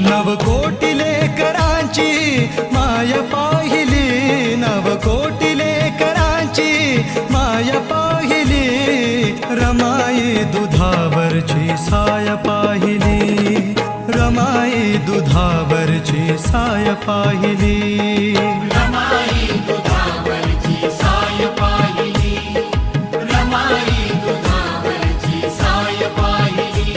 नवकोटी लेकरांची माय पाहिली, नवकोटी लेकरांची माय पाहिली, रमाई दुधावरची साय पाहिली, रमाई दुधावरची साय पाहिली, रमाई दुधावरची साय पाहिली, रमाई दुधावरची साय पाहिली।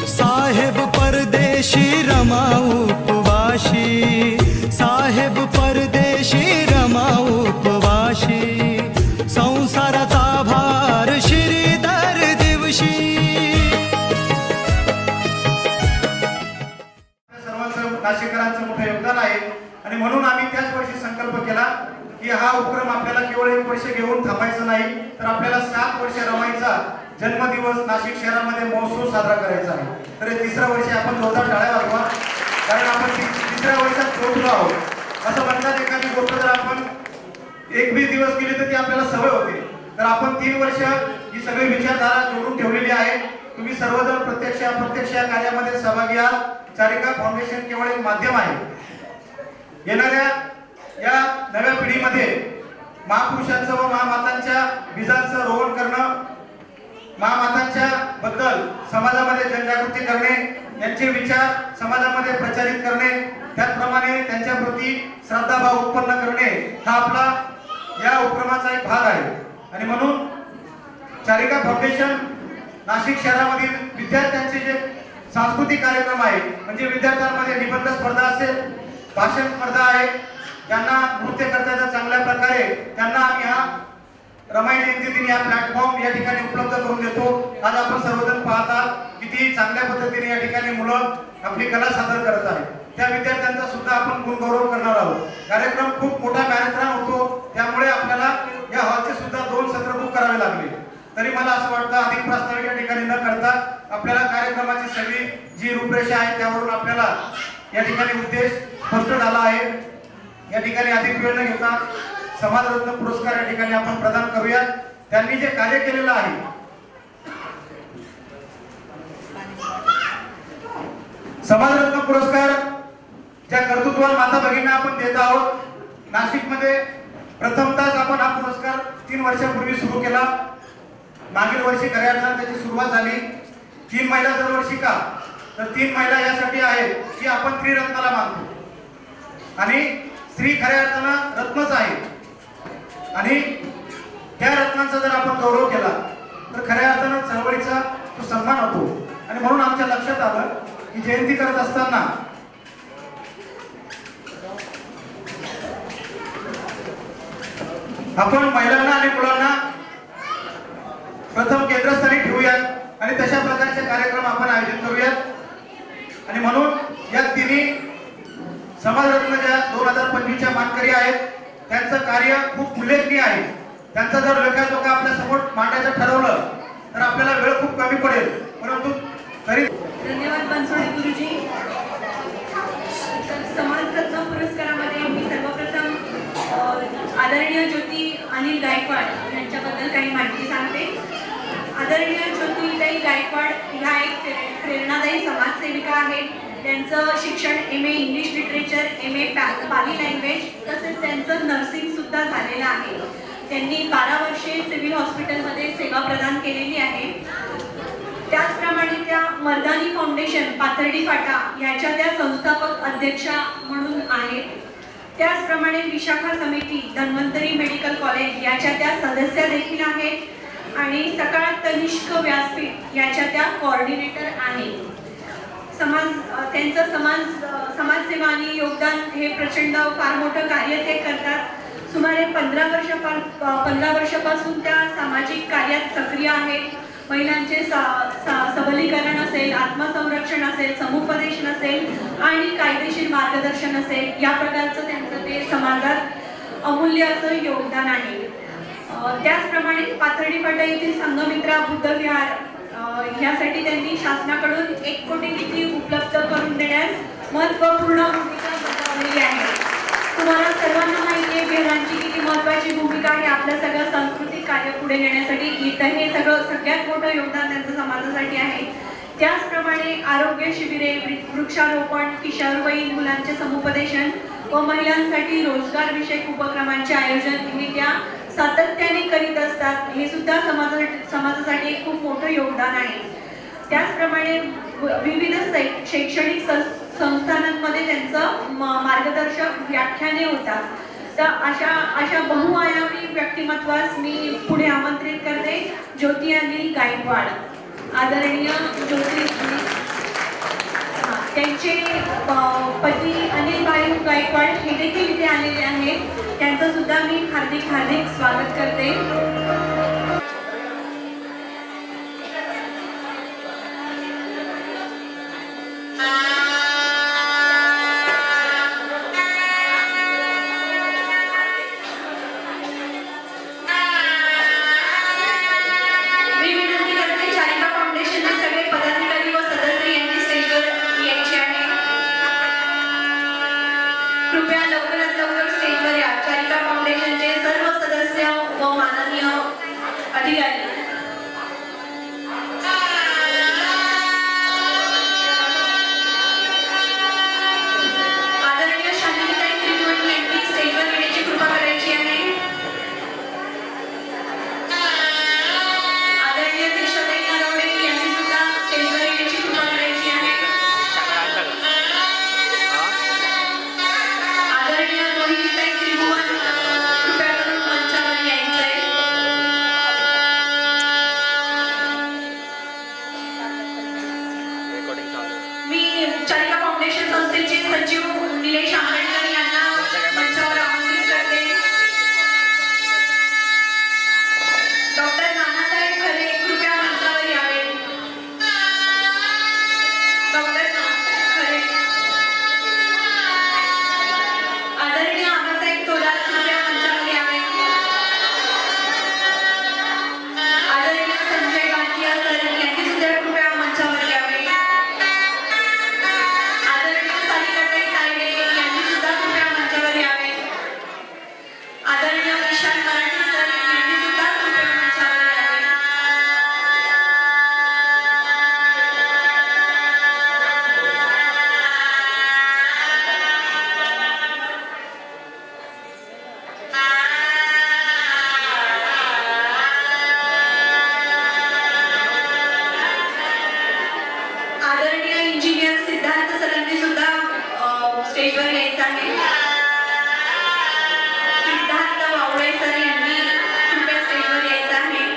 साहेब परदेशी रमा उपवाशी, साहेब परदेशी रमा उपवाशी, संसाराचा भार शिरी दर दिवशी। सर्वांचं नाशिककरांचं मोठं योगदान आहे आणि म्हणून आम्ही त्याच वर्षी संकल्प केला की हा उपक्रम आपल्याला केवळ 1 वर्ष घेऊन थांबायचं नाही, तर आपल्याला 7 वर्ष रमाईचा जन्मदिवस नाशिक शहरामध्ये महोत्सव साजरा करायचा आहे। तर हे 3रं वर्ष आपण जोरदार टाळ्या वाजवा, कारण आपण 3ऱ्या वर्षात पोहोचलो आहोत। असं म्हणतात एखादी गोष्ट जर आपण 21 दिवस केली तर ती आपल्याला सवय होते, तर आपण 3 वर्ष ही सगळी विचारधारा जोडून ठेवलेली आहे। तुम्ही सर्वजण प्रत्यक्ष अप्रत्यक्ष या कार्यामध्ये सहभागी आहात। चारिका फाउंडेशन केवळ एक माध्यम आहे। येणाऱ्या या नव्या पिढीमध्ये महापुरुषांचं व महामातांच्या बीजांचं रोवण करणं, महामातांच्या बद्दल समाजामध्ये जनजागृती करणे, यांचे विचार समाजामध्ये प्रचारित करणे, त्याचप्रमाणे त्यांच्या प्रती श्रद्धाभाव उत्पन्न करणे हा आपला या उपक्रमाचा एक भाग आहे। आणि म्हणून चारिका फाउंडेशन नाशिक शहरामधील विद्यार्थ्यांचे जे सांस्कृतिक कार्यक्रम आहे, म्हणजे विद्यार्थ्यांमध्ये निबंध स्पर्धा असेल, भाषण स्पर्धा आहे, त्यांना नृत्य करता येतं चांगल्या प्रकारे, त्यांना आम्ही हा रमाई जयंती दिन या प्लॅटफॉर्म या ठिकाणी उपलब्ध करून देतो। आज आपण सर्वजण पाहता किती चांगल्या पद्धतीने या ठिकाणी मुलं आपली कला सादर करत आहेत। त्या विद्यार्थ्यांचा सुद्धा आपण गुणगौरव करणार आहोत। कार्यक्रम खूप मोठा मॅरेथॉन होतो, त्यामुळे आपल्याला या हॉलचे सुद्धा 2 सत्र बुक करावे लागले। तरी मला असं वाटतं अधिक प्रास्ताविक या ठिकाणी न करता आपल्याला कार्यक्रमाची सगळी जी रूपरेषा आहे त्यावरून आपल्याला या ठिकाणी उद्देश स्पष्ट झाला आहे। या ठिकाणी अधिक वेळ न घेता समाजरत्न पुरस्कार या ठिकाणी आपण प्रदान करूया। त्यांनी जे कार्य केलेलं आहे, समाजरत्न पुरस्कार ज्या कर्तृत्ववान माता भगिनींना आपण देत आहोत, नाशिकमध्ये प्रथमतःच आपण हा पुरस्कार 3 वर्षापूर्वी सुरू केला। मागील वर्षी खऱ्या अर्थाने त्याची सुरुवात झाली। 3 महिला दरवर्षी का, तर 3 महिला यासाठी आहेत की आपण त्रिरत्नाला मानतो आणि स्त्री खऱ्या अर्थानं रत्नच आहे आणि त्या रत्नांचा जर आपण गौरव केला तर खऱ्या अर्थानं चळवळीचा तो सन्मान होतो। आणि म्हणून आमच्या लक्षात आलं की जयंती करत असताना आपण महिलांना आणि मुलांना प्रथम केंद्रस्थानी ठेवूयात आणि तशा प्रकारचे कार्यक्रम आपण आयोजित करूयात। आणि म्हणून या तिन्ही समाजरत्न ज्या 2025च्या मानकरी आहेत, त्यांचं कार्य खूप उल्लेखनीय आहे। त्यांचा जर लेखाजोखा आपल्या समोर मांडायचं ठरवलं तर आपल्याला वेळ खूप कमी पडेल, परंतु तरी धन्यवाद बनसोडे गुरुजी। समाजरत्न पुरस्कारामध्ये मी सर्वप्रथम आदरणीय ज्योती अनिल गायकवाड यांच्याबद्दल काही माहिती सांगते। आदरणीय ज्योतिताई गायकवाड ह्या एक प्रेरणादायी समाजसेविका आहेत। त्यांचं शिक्षण MA English literature, MA Pali language तसेच त्यांचं नर्सिंग सुद्धा झालेलं आहे। त्यांनी 12 वर्षे सिव्हिल हॉस्पिटलमध्ये सेवा प्रदान केलेली आहे। त्याचप्रमाणे त्या मर्दानी फाउंडेशन पाथर्डी फाटा याच्या त्या संस्थापक अध्यक्षा म्हणून आहेत। त्याचप्रमाणे विशाखा समिती धन्वंतरी मेडिकल कॉलेज याच्या त्या सदस्य देखील आहेत आणि सकाळ तनिष्क व्यासपीठ याच्या त्या कोऑर्डिनेटर आहेत। त्यांचं समाजसेवा आणि योगदान हे प्रचंड फार मोठं कार्य ते करतात। सुमारे 15 वर्षापासून त्या सामाजिक कार्यात सक्रिय आहेत। महिलांचे सबलीकरण असेल, आत्मसंरक्षण असेल, समुपदेशन असेल आणि कायदेशीर मार्गदर्शन असेल, या प्रकारचं त्यांचं ते समाजात अमूल्य असं योगदान आहे। त्याचप्रमाणे पाथर्डी फाटा येथील संघमित्रा बुद्धविहार यासाठी त्यांनी शासनाकडून 1 कोटी निधी उपलब्ध करून देण्यास महत्त्वपूर्ण महत्त्वाची भूमिका आहे आपलं सगळं सांस्कृतिक कार्य पुढे नेण्यासाठी. इथं हे सगळ्यात मोठं योगदान त्यांचं समाजासाठी आहे. त्याचप्रमाणे आरोग्य शिबिरे, वृक्षारोपण, किशोरवयीन मुलांचे समुपदेशन व महिलांसाठी रोजगारविषयक उपक्रमांचे आयोजन हे त्या सातत्याने करीत असतात. हे सुद्धा समाजासाठी एक खूप मोठं योगदान आहे. त्याचप्रमाणे विविध शैक्षणिक संस्थांमध्ये त्यांचं मार्गदर्शक व्याख्याने होतात. तर अशा बहुआयामी व्यक्तिमत्वास मी पुढे आमंत्रित करते. ज्योती अनिल गायकवाड, आदरणीय ज्योती, त्यांचे पती अनिल भाई गायकवाड हे देखील इथे आलेले आहेत. त्यांचं सुद्धा मी हार्दिक स्वागत करते. कृपया लवकरात लवकर स्टेजवर या. चारिका फाउंडेशनचे सर्व सदस्य व माननीय अधिकारी. आदरणीय शांतिताई त्रिवेणी यांनी स्टेजवर येण्याची कृपा करायची आहे. आदरणीय दिक्षाताई नरवडे यांनी सुद्धा स्टेजवर येण्याची कृपा करायची आहे. आदरणीय रोहिणीताई त्रिभुवन कृपया करून मंचावर यायचंय. मी चारिका फाउंडेशन संस्थेचे सचिव निलेश आंबेडकर यांना मंचावर आमंत्रित करते. डॉक्टर नानासाहेब खरे कृपया मंचावर यावे. डॉक्टर खरे. आदरणीय आबासाहेब थोरात कृपया मंचावर यावे. आदरणीय संजय गांधी सर यांनी सुद्धा कृपया मंचावर यावे. आदरणीय सारिकाताई तायडे यांनी सुद्धा कृपया मंचावर यावे. आदरणीय विशाल मराठे सर यांनी सुद्धा कृपया मंचावर यावे. आदरणीय इंजिनियर सिद्धार्थ सरांनी सुद्धा स्टेजवर यायचं आहे. सिद्धार्थ वावळे सर यांनी कृपया स्टेजवर यायचं आहे.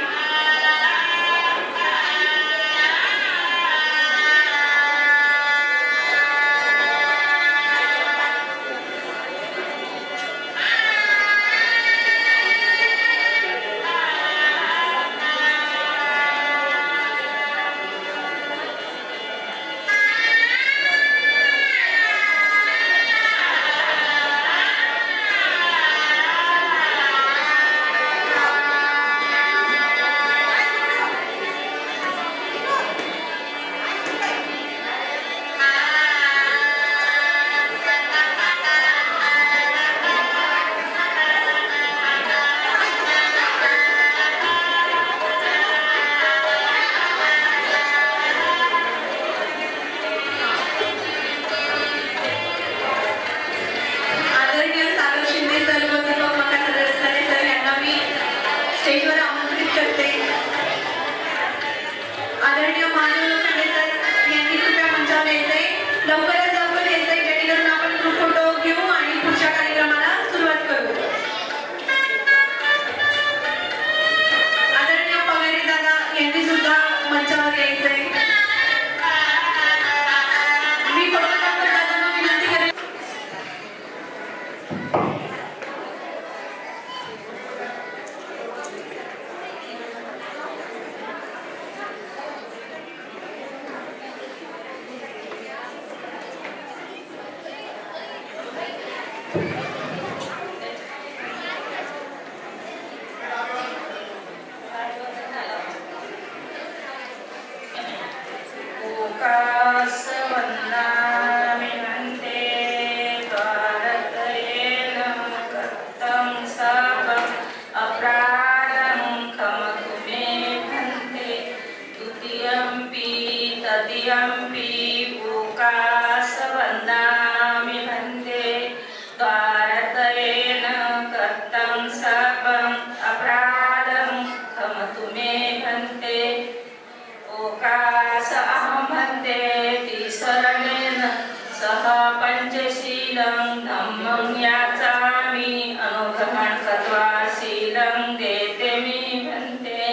आदरणीय सागर शिंदे सर व दीपक मकासरे सर यांना मी स्टेजवर आमंत्रित करते. आदरणीय मानव लोखंडे सर यांनी कृपया मंचावर यायचंय. लवकरात लवकर यायचंय जेणेकरून आपण ग्रुप फोटो घेऊ आणि पुढच्या कार्यक्रमाला सुरुवात करू. आदरणीय पगारे दादा यांनी सुद्धा मंचावर यायचंय. मी फोटोग्राफर दादांना विनंती करेन. भारत येन कर्तम सापम पंचशीलं धम्मं याचामि अनुग्रहं सत्त्वाशीलं देते मे भन्ते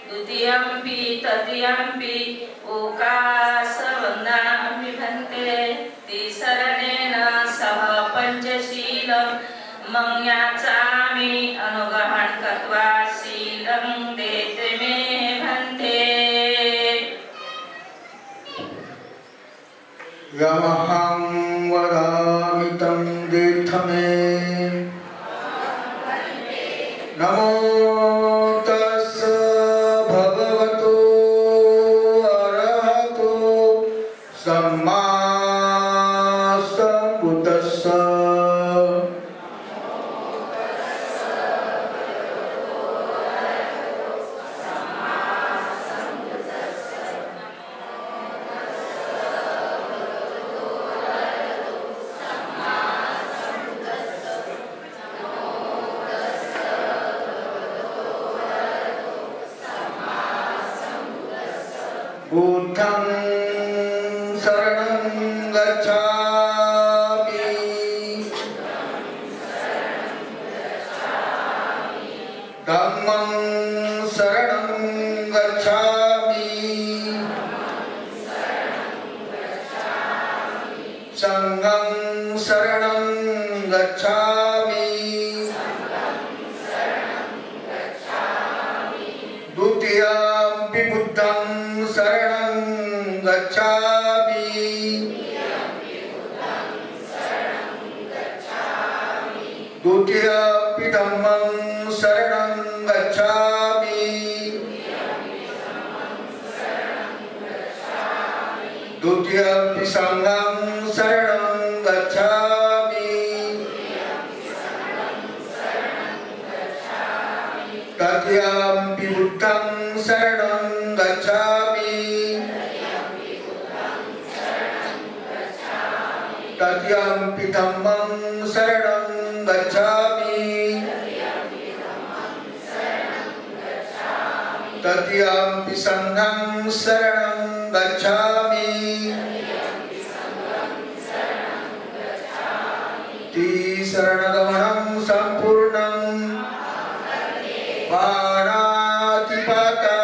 द्वितीयंपि तृतीयंपि ओकासवन्दामि भन्ते तिसरणेन सह पंचशीलं मं याचामि अनुग्रहं सत्त्वाशीलं देते मे भन्ते यमहं वदामि तं तीर्थमे नमो तस्स भगवतो अरहतो सम्मा सम्बुद्धस्स बुद्धं शरणं गच्छामि धम्मं शरणं गच्छामि संघं शरणं गच्छामि द्वितीयंपि बुद्धं शरणं गच्छामि द्वितीयंपि धम्मं शरणं गच्छामि द्वितीयंपि संघं शरणं गच्छामि तृतीयंपि बुद्धं शरणं गच्छामि तृतीयंपि धम्मं शरणं गच्छामि तृतीयंपि संघं शरणं गच्छामि शरणगमनं सम्पूर्णं पाणातिपाता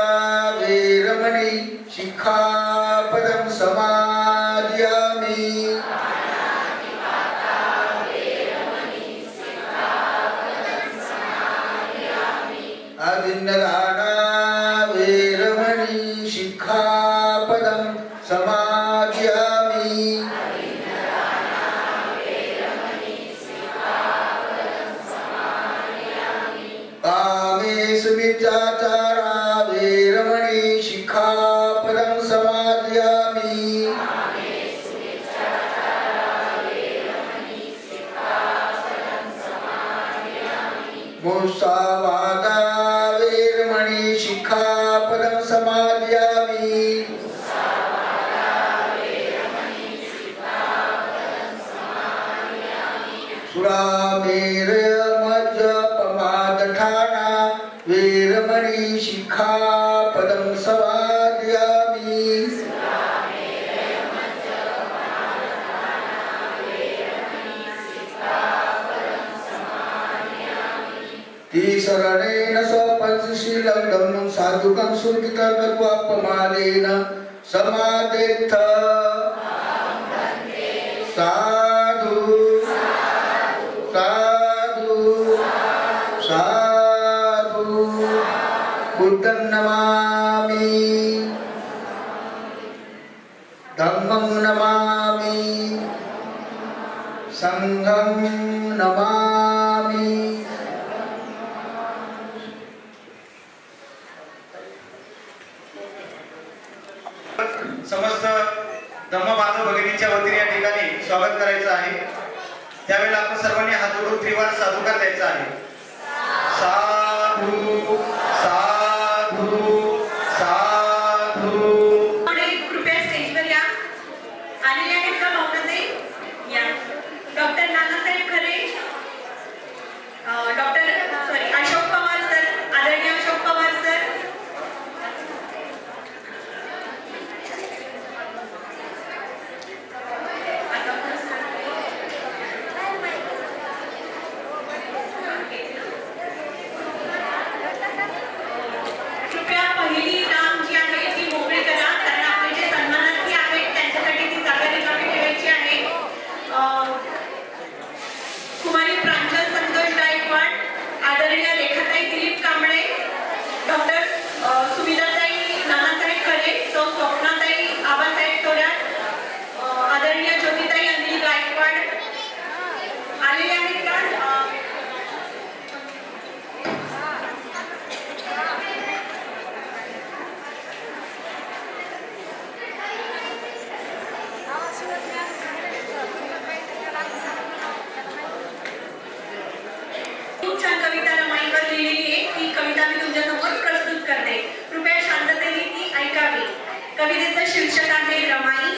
वीरमणि शिखापदं समादयामि आदिन्नदाना वीरमणि शिखापदं समादयामि मिथ्याचारा वीरमणि शिखापदं समादयामि मुसावादा वीरमणि शिखापदं समादयामि सुरामेरय मज्जपमादठाना वीरमणि शिखापदं समादयामि तिसरणेन स्वपंचशीलं धम्मं साधुकं सुरकितं गत्वापमादेन समादेत्थ साधु साधु साधु बुद्धं नमामि धम्मं नमामि संघं नमामि समस्त धम्मबांधव भगिनीच्या वतीने या ठिकाणी स्वागत करायचं आहे। त्यावेळेला आपण सर्वांनी हात जोडून त्रिवार साधुकार द्यायचा आहे। साधु साधु साधु। कृपया स्टेजवर या। आलेले आहेत का भावनते या। डॉक्टर नानासाहेब खरे, अशोक पवार सर, आदरणीय अशोक पवार सर, आता पुरस्कार कुमारी प्रांजल संतोष गायकवाड, आदरणीय रेखाताई दिलीप कांबळे, डॉक्टर सुविधाताई नानासाहेब खरे, सौ स्वप्नाताई आबासाहेब थोरात, आदरणीय ज्योतिताई अनिल गायकवाड आलेले आहेत का? खूप छान कविता रमाईवर लिहिलेली आहे. ती कविता मी तुमच्यासमोर प्रस्तुत करते. कृपया शांततेने ती ऐकावी. कवितेचं शीर्षक आहे रमाई.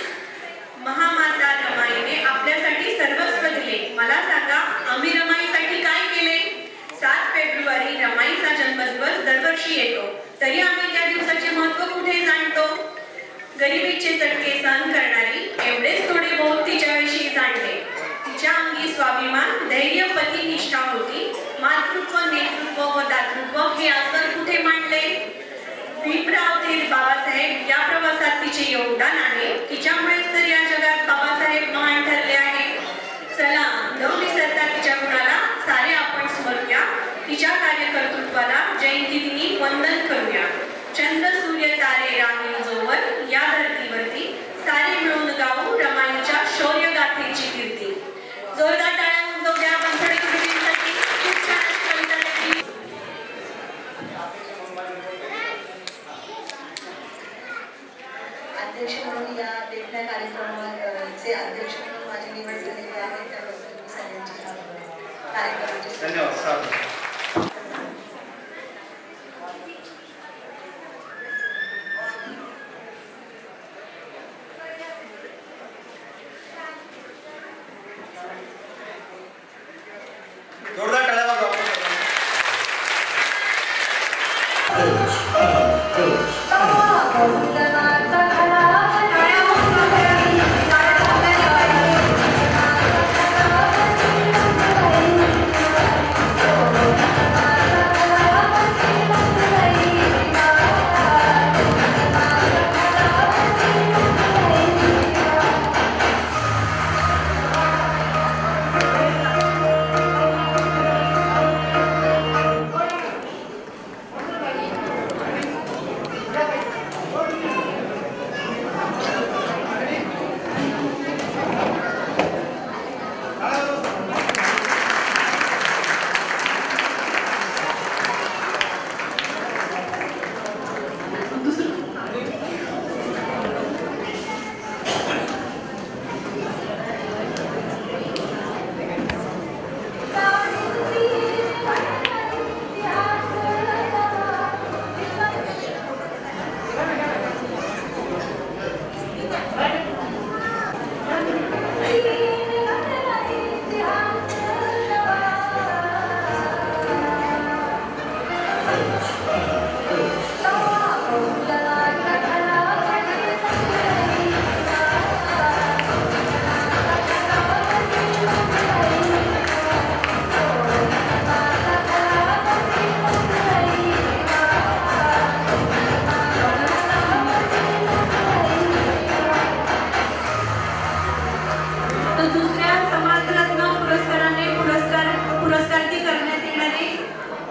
महामाता रमाईने आपल्यासाठी सर्वस्व दिले. मला सांगा आम्ही रमाईसाठी काय केले? 7 फेब्रुवारी रमाईचा जन्मदिवस दरवर्षी येतो, तरी आम्ही त्या दिवसाचे महत्त्व कुठे जाणतो? गरिबीचे चटके सहन करणारी एवढेच थोडे बहुत तिच्याविषयी जाणले. तिच्या अंगी स्वाभिमान, धैर्य, पती निष्ठा होती. मातृत्व, नेतृत्व व दातृत्व हे आसन कुठे मांडले? भीमराव थेट बाबासाहेब या प्रवासात तिचे योगदान आहे. तिच्यामुळेच तर या जगात बाबासाहेब महान ठरले आहे. चला न विसरता तिच्या गुणाला सारे आपण स्मरूया. तिच्या कार्यकर्तृत्वाला जयंतीदिनी वंदन करूया. चंद्र सूर्य तारे राहील जोवर या धरतीवरती, सारे मिळून गाऊ रमाईच्या शौर्य गाथेची कीर्ती. जोरदार टाळ्या वाजवू द्या पंथडी कृतींसाठी. खूप छान अशी कविता लिहिली. अध्यक्ष म्हणून या लेखना कार्यक्रमाचे अध्यक्ष म्हणून माझी निवड झालेली आहे. त्याबद्दल मी सगळ्यांची कार्यक्रमाचे धन्यवाद. जोरदार टाळ्या वाजवा.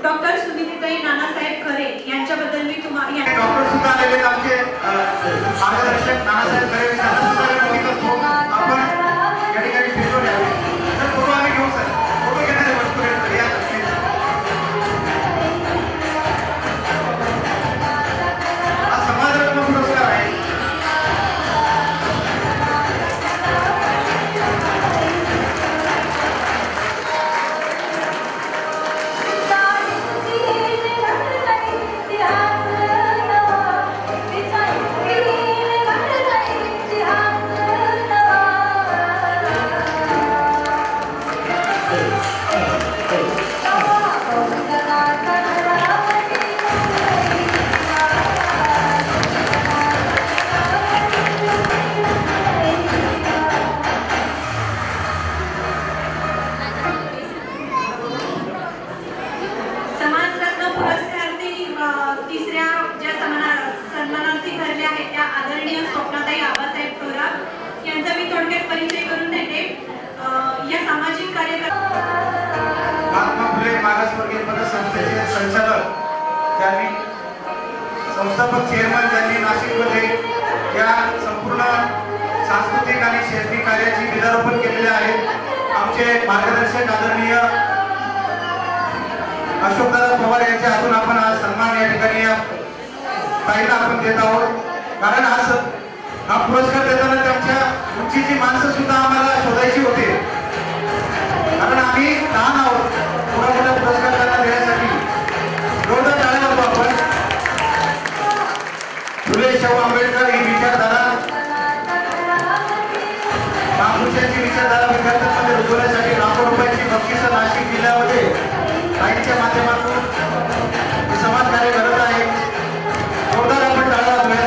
डॉक्टर सुनीताई नानासाहेब खरे यांच्याबद्दल मी तुम्हाला डॉक्टर सुद्धा आलेले आमचे मार्गदर्शक नानासाहेब खरे आपण या ठिकाणी फिरतो द्यावे. तर फोटो आम्ही घेऊ सर. फोटो घेणारे वस्तू भेटतो या. हा समाजरत्न पुरस्कार आहे. Yeah. त्यांनी संस्थापक चेअरमन ज्यांनी नाशिकमध्ये या संपूर्ण सांस्कृतिक आणि शैक्षणिक कार्याची बीजारोपण केलेले आहेत आमचे मार्गदर्शक आदरणीय अशोकदादा पवार यांच्या हातून आपण आज सन्मान या ठिकाणी या ताईला आपण देत आहोत. कारण हा पुरस्कार देताना त्यांच्या उंचीची माणसं सुद्धा आम्हाला शोधायची होती, कारण आम्ही लहान आहोत थोडा मोठा पुरस्कार त्यांना देण्यासाठी. जोरदार टाळ्या वाजवा आपण. फुले शाहू आंबेडकर ही विचारधारा महापुरुषांची विचारधारा विद्यार्थ्यांमध्ये रुजवण्यासाठी लाखो रुपयाची बक्षिसं नाशिक जिल्ह्यामध्ये ताईंच्या माध्यमातून समाज कार्य करत आहे. जोरदार आपण टाळ्या वाजवूया.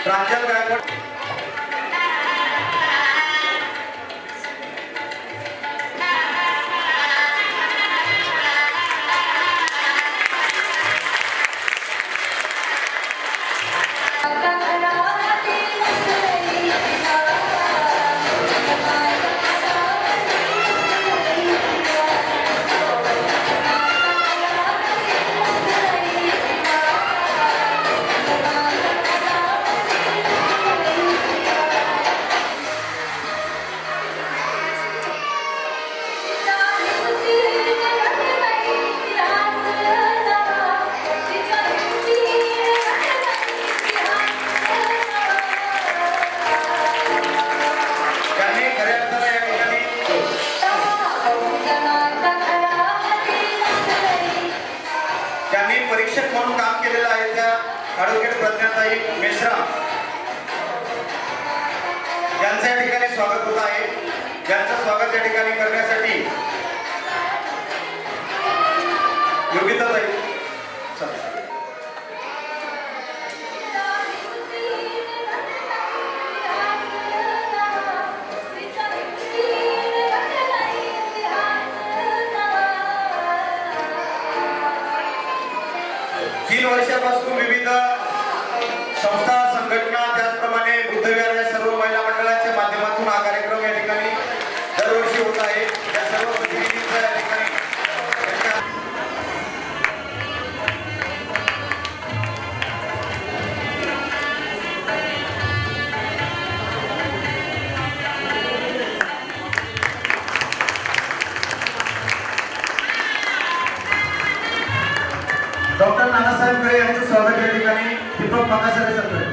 प्रांजल गायकवाड परीक्षक म्हणून काम केलेलं आहे त्या ॲडव्होकेट प्रज्ञाताई मेश्राम यांचं या ठिकाणी स्वागत होत आहे. ज्यांचं स्वागत या ठिकाणी करण्यासाठी योगिताताई वर्षापासून विविध संस्था संघटना त्याचप्रमाणे बुद्धविहार या सर्व महिला मंडळाच्या माध्यमातून हा कार्यक्रम या ठिकाणी दरवर्षी होत आहे. या सर्व प्रतिनिधींचा या ठिकाणी डॉक्टर नानासाहेब खळे यांचं स्वागत या ठिकाणी दीपक माकासरे करतोय.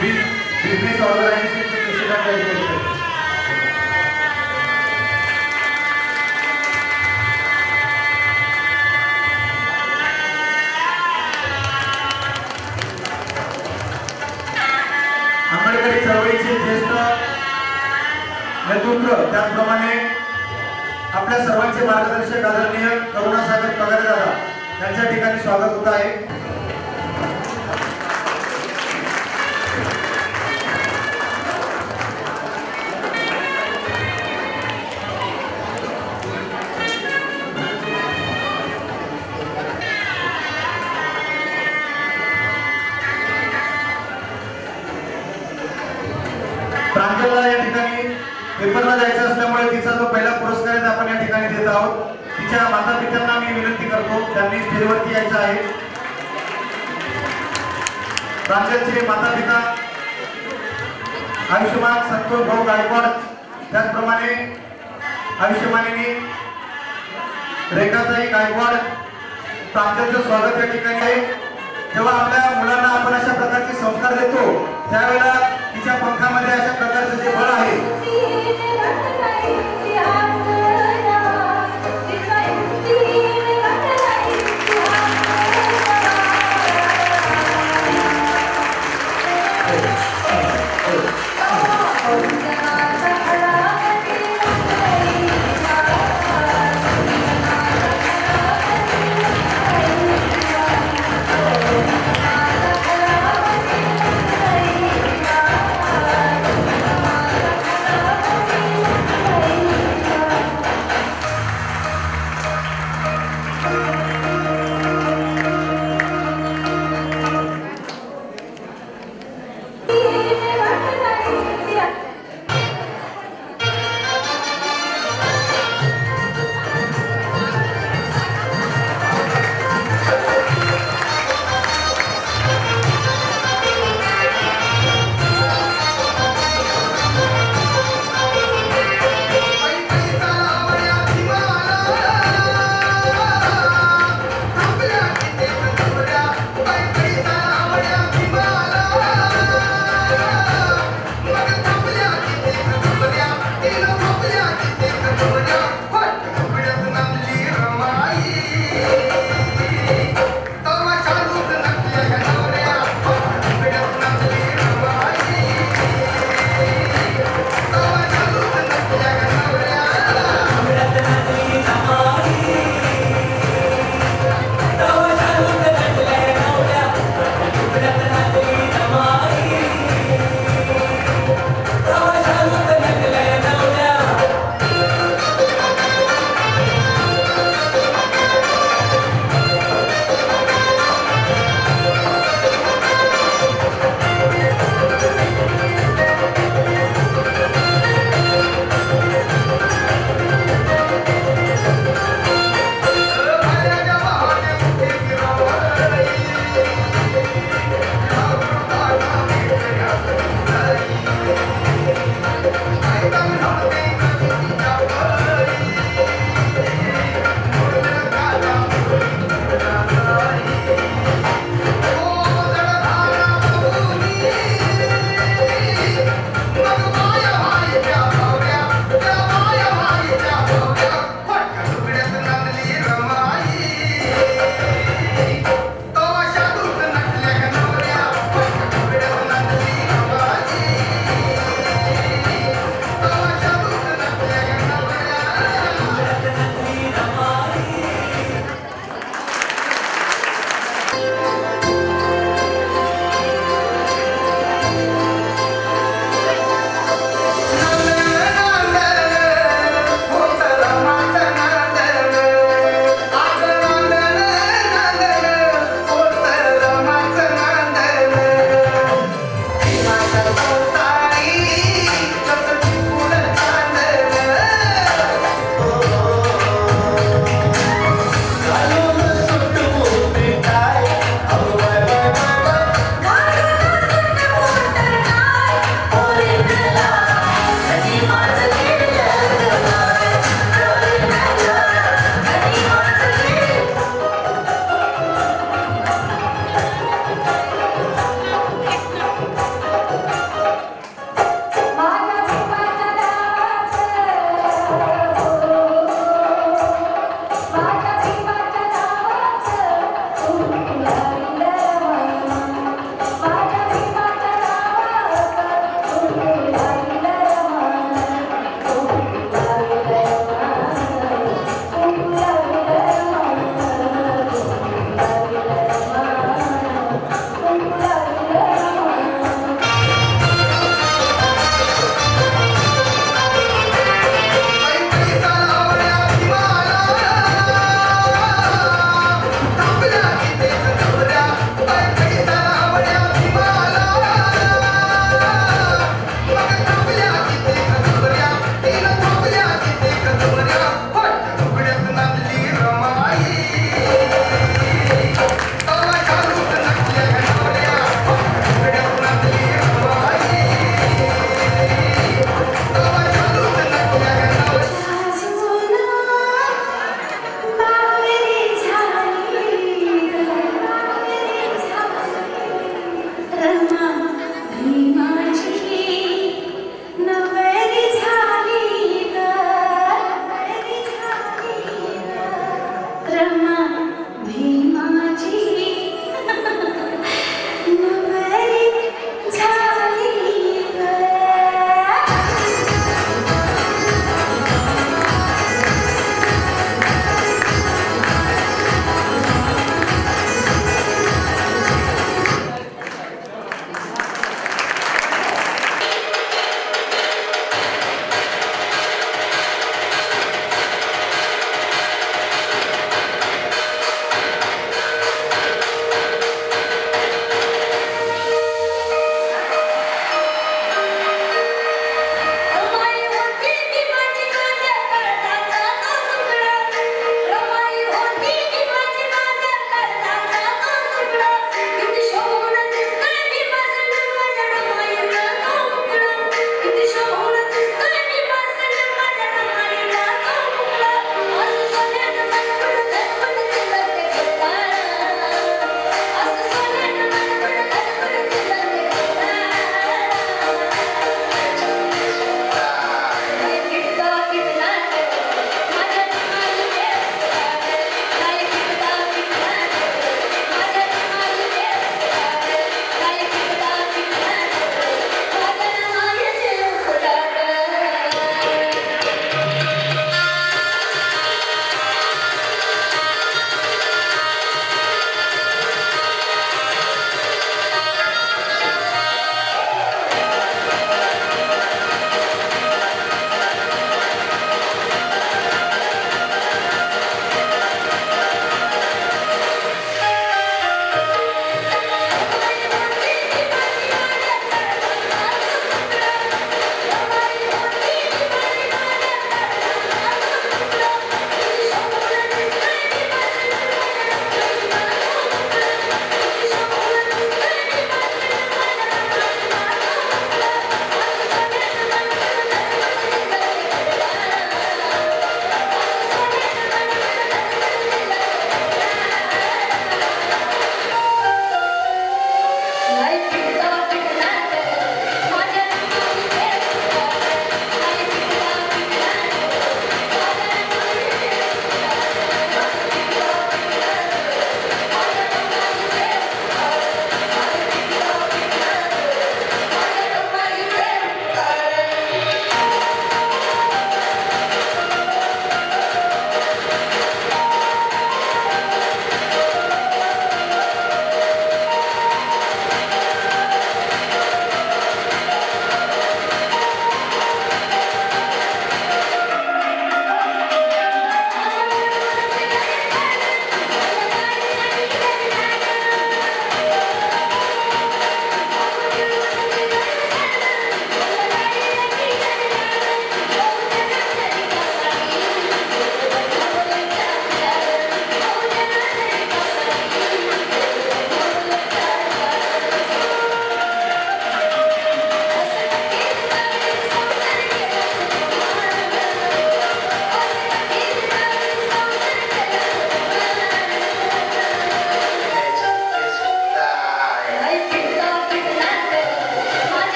बिझनेस ऑर्गनायझेशनचे प्रेसिडेंट आंबेडकरी चळवळीचे ज्येष्ठ नेतृत्व त्याचप्रमाणे आपल्या सर्वांचे मार्गदर्शक आदरणीय करुणासागर पगारे दादा यांच्या ठिकाणी स्वागत होत आहे. प्रांजलला या ठिकाणी पेपरला जायचं असल्यामुळे तिचा जो पहिला पुरस्कार आहे आपण या ठिकाणी देत आहोत. तिच्या माता पित्यांना मी विनंती करतो त्यांनी स्टेजवरती यायचं आहे. प्रांजलचे माता पिता आयुष्यमान संतोष भाऊ गायकवाड, त्याचप्रमाणे आयुष्यमानिनी रेखाताई गायकवाड, प्रांजलचं स्वागत या ठिकाणी आहे. जेव्हा आपल्या मुलांना आपण अशा प्रकारचे संस्कार देतो त्यावेळेला तिच्या पंखामध्ये अशा प्रकारचं जे बळ आहे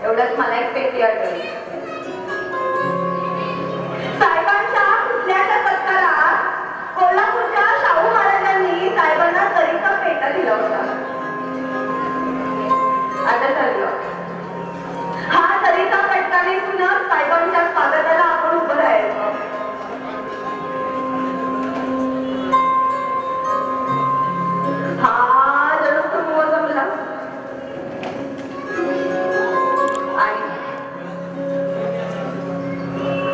एवढ्यात मला एक पेटी आठवली. साहेबांच्या पुतण्याच्या सत्कारात कोल्हापूरच्या शाहू महाराजांनी साहेबांना तरीचा पेटा दिला होता. आता ठरलं हा तरीचा पटका नेसूनच साहेबांच्या स्वागताला आपण उभं राहायचं. हा जनसमूह जमला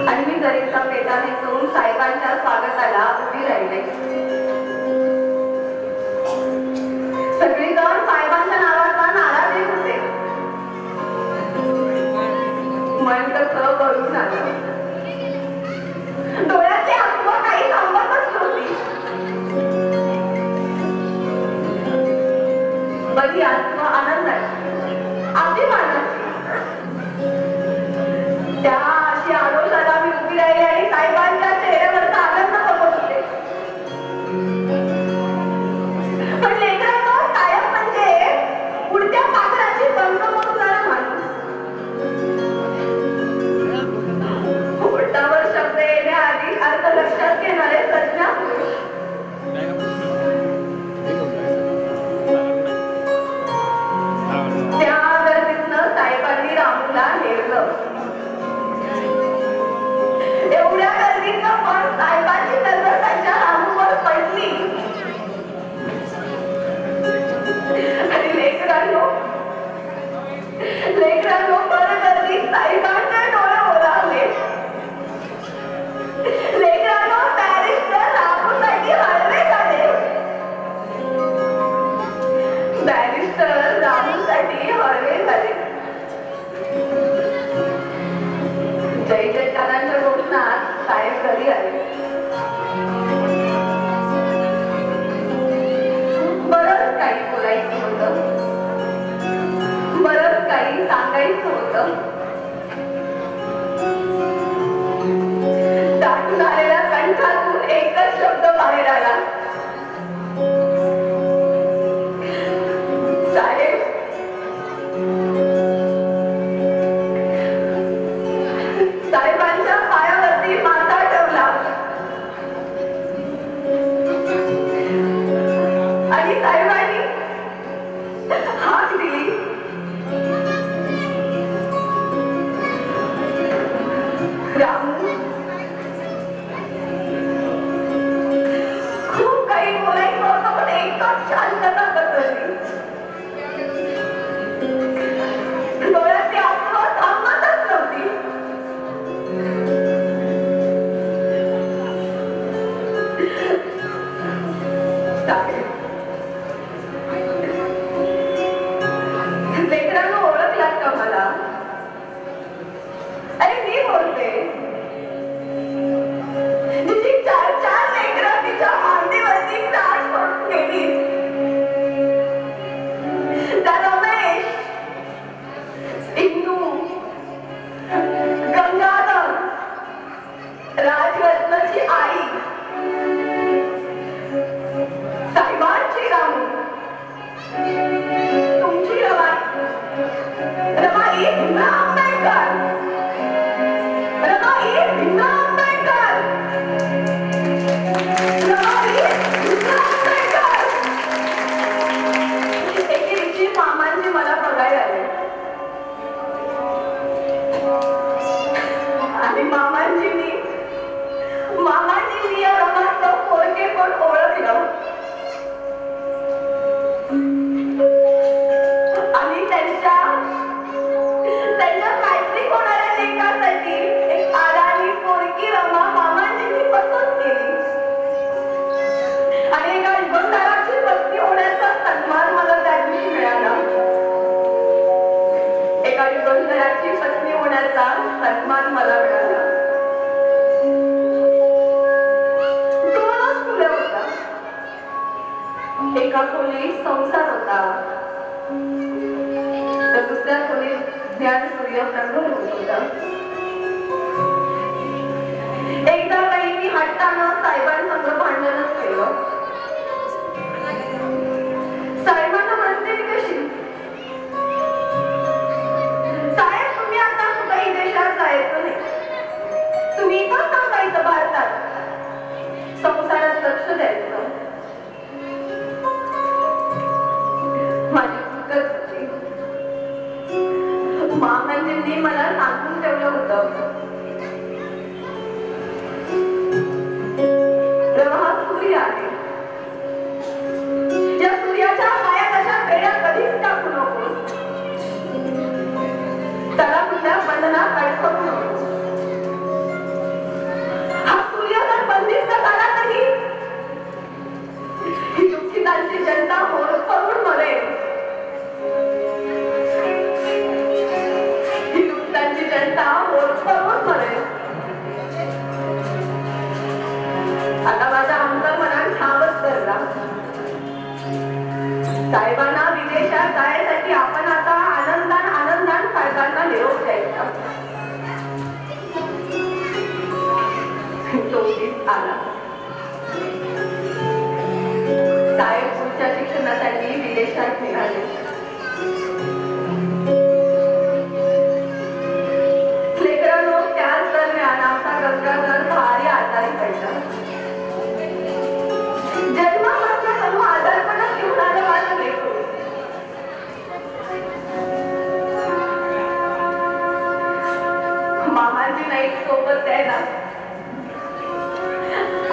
आणि मी तरीचा पेटा नेसून साहेबांच्या स्वागताला उभी राहिले. सगळीजण साहेबांच्या नावाचा नारा देत होते. मन कसं भरून आलं. डोळ्याचे अश्रू काही थांबतच नव्हती. बरी आत्मा आनंदाची अभिमानाची एवढ्या गर्दीचं पण साहेबांची नजर त्यांच्या रामूवर पडली. आणि लेकरांनो बरं गर्दीत साहेबांचे डोळे ओलावले. लेकरांनो बॅरिस्टर रामूसाठी हळवे झाले. बॅरिस्टर रामूसाठी हळवे झाले. जय जयकारांच्या घोषणात साहेब घरी आले. बरंच काही बोलायचं होतं, बरंच काही सांगायचं होतं. दाटून आलेल्या कंठातून एकच शब्द बाहेर आला, साहेब. साहेबांच्या पायावरती माथा ठेवला आणि साहेबांनी हाक दिली. रामू, खूप काही बोलायचं होतं पण एकच शांतता पसरली. डोळ्याची अफवा थांबतच नव्हती. लेकरांना ओळखलात का मला? अरे मी बोलते. तिची 4 लेकरं तिच्या मांडीवरती प्राण सोडून गेली. त्या रमेश, इंदू, गंगाधर, राजरत्नाची आई, साहेबांची रामू, तुमची रमाई भीमराव आंबेडकर, रमाई भीमराव आंबेडकर, रमाई भीमराव आंबेडकर. एके दिवशी मामांनी मला बघायला आले आणि मामांनी या रमाचं पोरके पण ओळखलं आणि त्यांच्या मॅट्रिक होणाऱ्या लेकासाठी एक आडाणी पोरकी रमा मामांनी पसंत केली आणि एका इमानदाराची पत्नी होण्याचा सन्मान मला त्या दिवशी मिळाला. एका इमानदाराची पत्नी होण्याचा सन्मान मला मिळाला. दोनच मुलं होता. एका खोलीत संसार होता तर दुसऱ्या खोलीत ज्ञान सूर्य प्रगट होत होता. एकदा काही मी हट्टानं साहेबांसंग भांडणच केलं. साहेबांना म्हणते मी कशी, साहेब तुम्ही आता कुठेही देशात जायचं नाही, तुम्ही इथं थांबायचं भारतात, संसारात लक्ष द्यायचं. माझी चुकच होती. मामांनी मला सांगून ठेवलं होतं, हा सूर्य आहे, या सूर्याच्या पायात अशा पेढ्या कधीच टाकू नको, त्याला कुठल्या बंधनात अडकवू नको. हा सूर्य जर बंदिस्त झाला तरी ही दुःखितांची जनता होरपळून मरेल. ही दुःखितांची जनता होरपळून मरेल. आता माझ्या अंतर्मनात ठावच धरला. साहेबांना विदेशात जायसाठी आपण आता आनंदान साहेबांना निरोप द्यायचा. तो आला. साहेब पुढच्या शिक्षणासाठी विदेशात निघाले. लेकरांनो त्याच दरम्यान आमचा गंगाधर भारी आजारी पडला. जन्मापासून आजारपणात घेऊन आलं माझं लेकरू. मामांची नाही सोबत द्यायला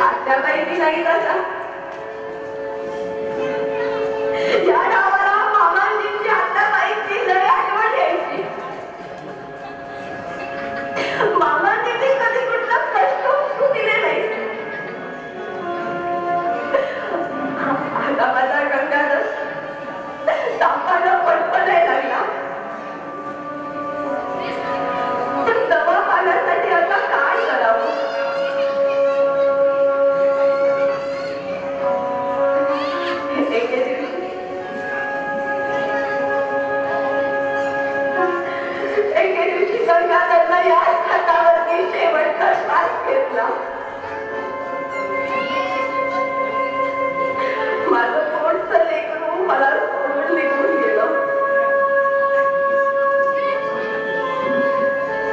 आत्याबाईची नाही तसा या गावाला मामांजींची आत्याबाईची लय आठवण यायची मामांजींनी कधी कुठला कष्ट उचलू दिले नाही आता माझा गंगाधर तापानं पटपटायला लागला पण दवा पाण्यासाठी आता काय करावं एके दिवशी गंगाधरनं या छतावरती शेवटचा श्वास घेतला माझं पोटचं लेकरू मला सोडून निघून गेलं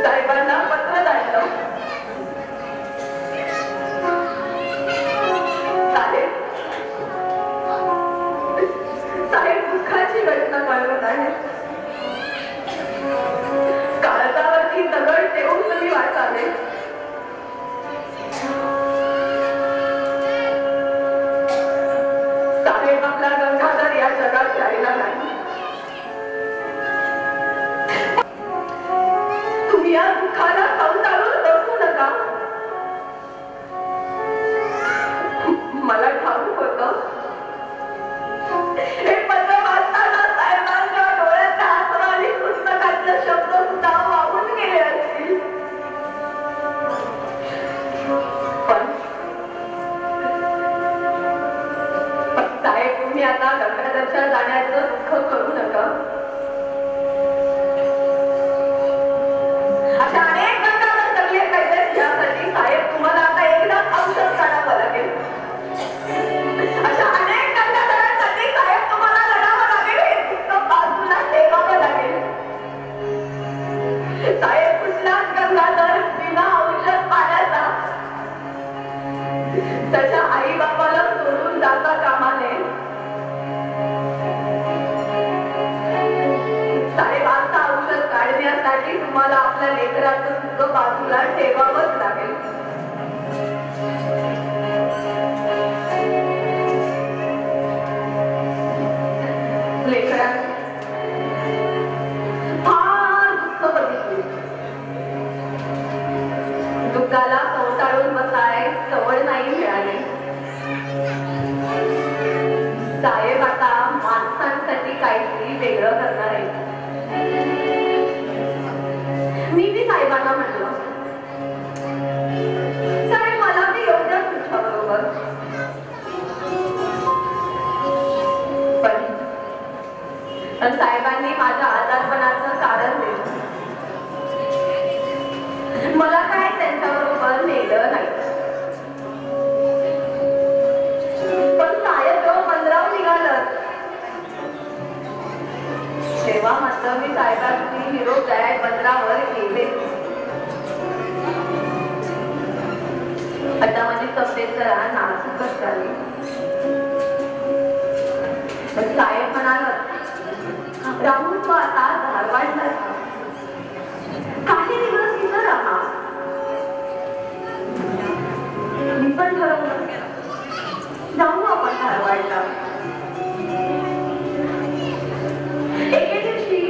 साहेबांना पत्र धाडलं साहेब दुःखाची घटना कळवत आहे काळजावरती दगड ठेवून तुम्ही वाचाले साहेब आपला गंगाधर या जगात राहिला नाही तुम्ही या दुःखाला संताळून बसू नका मला ठाऊक होतं हे पत्र वाचताना साहेबांच्या डोळ्याचा आसरा आणि पुस्तकातले शब्द सुद्धा वाहून गेले असतील पण साहेब तुम्ही आता गंगाधरच्या जाण्याचं दुःख करू नका अशा अनेक गंगाधर जगले पाहिजेत यासाठी साहेब तुम्हाला आता एकदा औषध काढावं लागेल अशा अनेक गंगाधरांसाठी साहेब तुम्हाला लढावं लागेल हे दुःख बाजूला ठेवावं लागेल साहेब कुठलाच गंगाधर बिना औषध पाण्याचा त्याच्या आई बाबाला सोडून जाता कामा नये साहेब आता औषध काढण्यासाठी तुम्हाला आपल्या लेकराचं सुद्धा बाजूला ठेवावंच लागेल लेकरा फार दुःख बघितले दुःखाला कंटाळून बसाय सवड नाही मिळाली साहेब आता माणसांसाठी काहीतरी वेगळं करणार आहे मी बी साहेबांना म्हटलं साहेब मला बी योग्य तुमच्या बरोबर पण साहेबांनी माझ्या आजारपणाचं कारण दिलं मला काय त्यांच्याबरोबर नेलं नाही पण साहेब जेव्हा पंधराव निघालं तेव्हा मात्र मी साहेबांची निरोप द्याय पंधरावर गेले आता माझी तब्येत जरा नाजूकच झाली पण साहेब म्हणाला राहुल तू आता धारवाडला काही दिवस इथं राहा मी पण ठरवलं जाऊ आपण धारवाडला एके दिवशी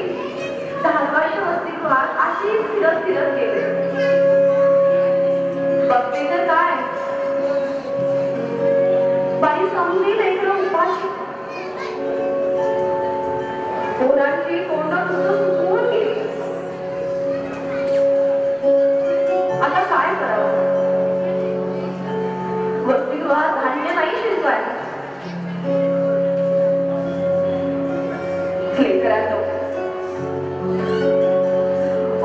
धारवाडच्या अस्तित्वात अशी फिरत फिरत गेले बघते तर काय बाई समजी लेकरं उपाशी पोरांची तोंड सुकवून गेली आता काय करावं वसतिगृहात धान्य नाही शिजवायला लेकरांनो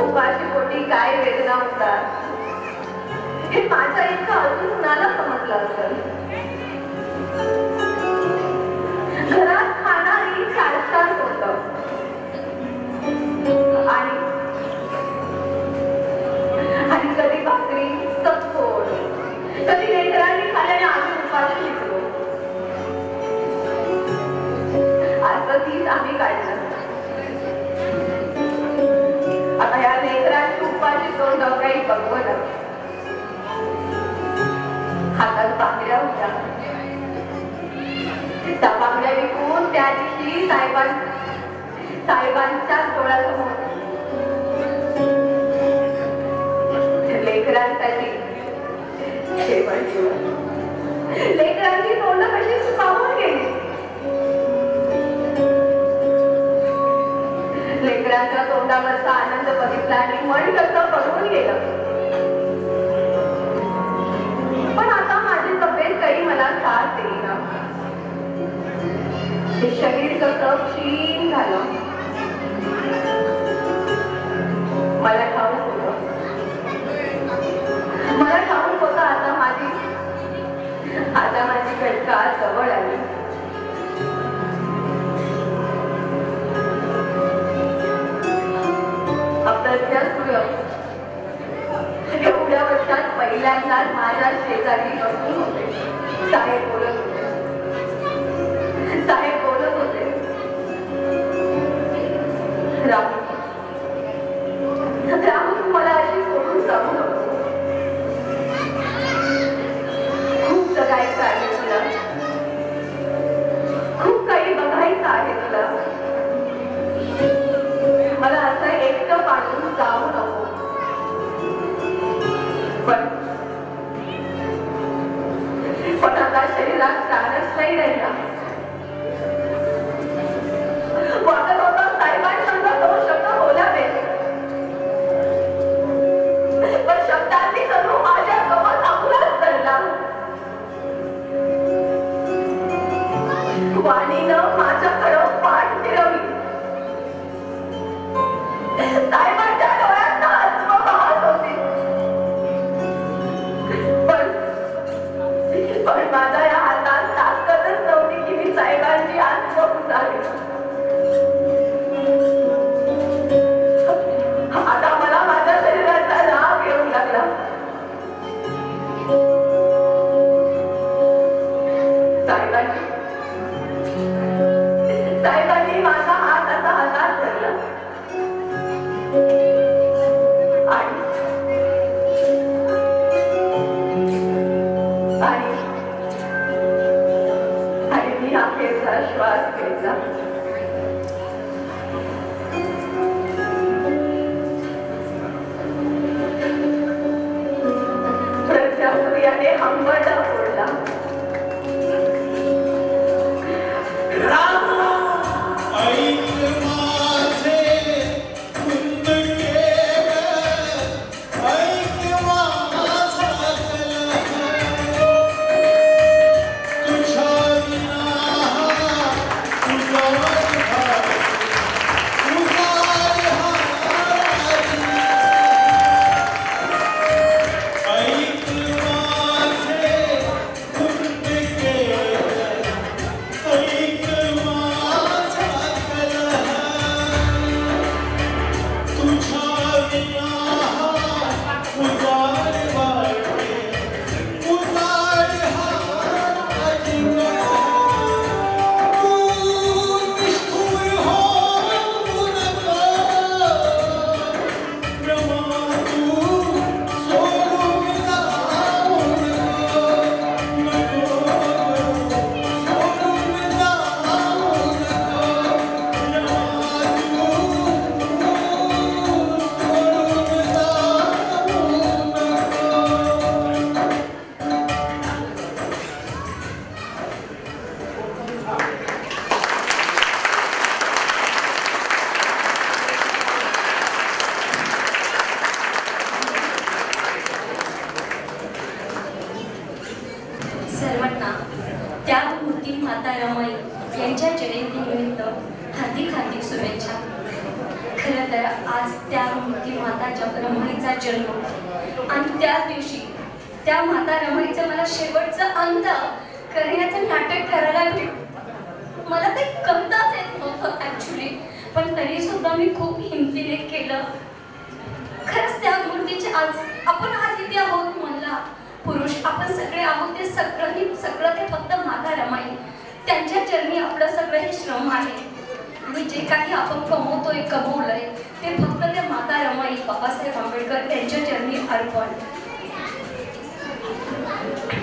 उपाशी पोटी काय वेदना बघवलं. हातात बांगड्या होत्या. त्या बांगड्या विकून त्या दिवशी साहेबांच्या डोळ्यासमोर लेकरांसाठी जेवण ठेवलं. लेकरांची तोंड कशी सुकावून गेली. लेकरांच्या तोंडावरचा आनंद बघितला आणि मन कसं बघून गेलं. पण आता माझी तब्येत काही मला साथ देईना. हे शरीर कसं क्षीण झालं. मला ठाऊक होतं आता माझी घटका जवळ आली. एवढ्या वर्षात पहिल्यांदाच माझ्या शेजारी बसून होते. साहेब बोलत होते. राहू तू मला अशी सोडून जाऊ नको. खूप जगायचं आहे तुला. खूप काही बघायचं आहे तुला. मला असं एकटं पाडून जाऊ नको. पण आता शरीरात प्राणच नाही राहिला. वाटत होता साहेबांसंग दोन शब्द बोलावे, पण शब्दांनी जणू माझ्यासोबत आपलाच धरला. वाणीनं माझ्याकडं पाठ फिरवली. साहेबांच्या डोळ्यात अश्रू वाहत होते. पण माझ्या या हातात ताकदच नव्हती की मी साहेबांची आत्म पुसावी. आता मला माझ्या शरीराचा राग येऊ लागला. साहेबांनी माझा हात असा हातात धरला आणि मी अखेरचा श्वास घेतला. प्रज्ञासूर्याने हंबरडा फोडला. सर्वांना त्या मूर्ती माता रमाई यांच्या जयंतीनिमित्त हार्दिक हार्दिक शुभेच्छा. खरं तर आज त्या मूर्ती माताच्या रमाईचा जन्म आणि त्याच दिवशी त्या माता रमाईचं मला शेवटचं अंत करण्याचं नाटक करायला भेटलं. मला ते करताच येत नव्हतं ॲक्च्युली, पण तरी सुद्धा मी खूप हिमतीने केलं. खरंच त्या मूर्तीचे आज आपण आज इथे आहोत म्हणला पुरुष आपण सगळे आहोत ते सगळं ते फक्त माता रमाई त्यांच्या चरणी आपलं सगळं हे श्रम आहे. आणि जे काही आपण कमवलंय ते फक्त त्या माता रमाई बाबासाहेब आंबेडकर यांच्या चरणी अर्पण.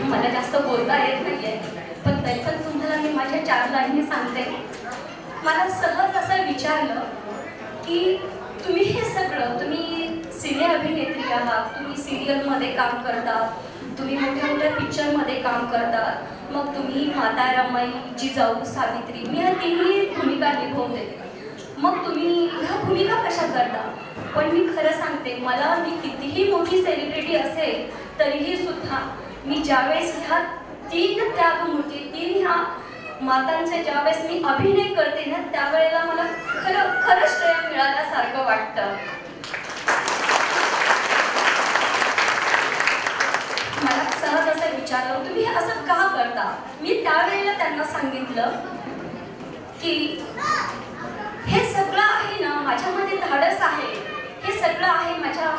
मला जास्त बोलता येत नाहीये, पण तरी पण तुम्हाला मी माझ्या 4 लाईनी सांगते. मला सहज असं विचारलं की तुम्ही हे सगळं, तुम्ही सिने अभिनेत्री आहात, तुम्ही सिरियलमध्ये काम करतात, तुम्ही मोठ्या मोठ्या पिक्चरमध्ये काम करतात, मग तुम्ही माता रमाई, जिजाऊ, सावित्री, मी ह्या तिन्ही भूमिका निभवते, मग तुम्ही ह्या भूमिका कशा करता? पण मी खरं सांगते, मी कितीही मोठी सेलिब्रिटी असेल तरीही सुद्धा मी ज्यावेळेस ह्या 3 त्यागमूर्ती, 3 ह्या मातांचे ज्यावेळेस मी अभिनय करते ना, त्यावेळेला मला खरं श्रेय मिळाल्यासारखं वाटतं. मला सहज असं विचारलं, तुम्ही असं का करता? मी त्यावेळेला त्यांना सांगितलं की हे सगळं आहे ना, माझ्यामध्ये धाडस आहे, हे सगळं आहे माझ्या